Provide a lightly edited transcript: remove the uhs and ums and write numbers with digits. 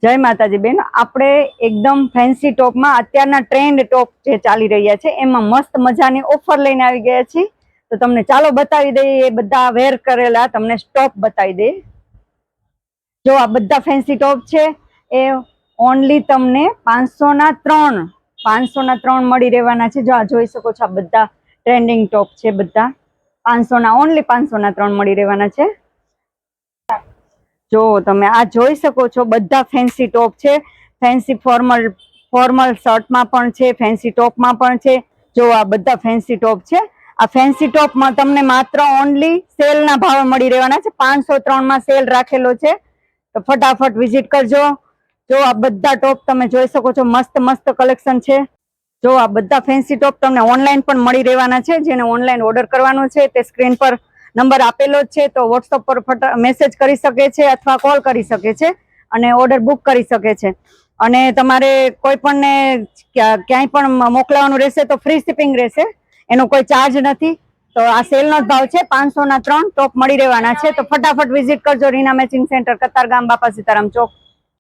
જય માતાજી બેન, આપણે એકદમ ફેન્સી ટોપમાં અત્યારના ટ્રેન્ડ ટોપ જે ચાલી રહ્યા છે એમાં મસ્ત મજાની ઓફર લઈને આવી ગયા છીએ. તો તમને ચાલો બતાવી દઈએ, એ બધા વેર કરેલા તમને ટોપ બતાવી દઈએ. જો આ બધા ફેન્સી ટોપ છે એ ઓનલી તમને 500 ના 3 મળી રહેવાના છે. જો આ જોઈ શકો છો, આ બધા ટ્રેન્ડિંગ ટોપ છે, બધા 500 ના 3 મળી રહેવાના છે. જો તમે આ જોઈ શકો છો, બધા ફેન્સી ટોપ છે. ફેન્સી ફોર્મલ શર્ટમાં પણ છે, ફેન્સી ટોપમાં પણ છે. જો આ બધા ફેન્સી ટોપ છે. આ ફેન્સી ટોપમાં તમને માત્ર ઓનલી સેલના ભાવે મળી રહેવાના છે. 503 સેલ રાખેલો છે, તો ફટાફટ વિઝિટ કરજો. જો આ બધા ટોપ તમે જોઈ શકો છો, મસ્ત મસ્ત કલેક્શન છે. જો આ બધા ફેન્સી ટોપ તમને ઓનલાઈન પણ મળી રહેવાના છે. જેને ઓનલાઈન ઓર્ડર કરવાનો છે તે સ્ક્રીન પર નંબર આપેલો જ છે, તો વોટ્સઅપ પર મેસેજ કરી શકે છે અથવા કોલ કરી શકે છે અને ઓર્ડર બુક કરી શકે છે. અને તમારે કોઈ પણને ક્યાંય પણ મોકલવાનું રહેશે તો ફ્રી શિપિંગ રહેશે, એનો કોઈ ચાર્જ નથી. તો આ સેલનો જ ભાવ છે. 500 ના 3 ટોપ મળી રહેવાના છે. તો ફટાફટ વિઝિટ કરજો રીના મેચિંગ સેન્ટર, કતારગામ, બાપા સીતારામ ચોક.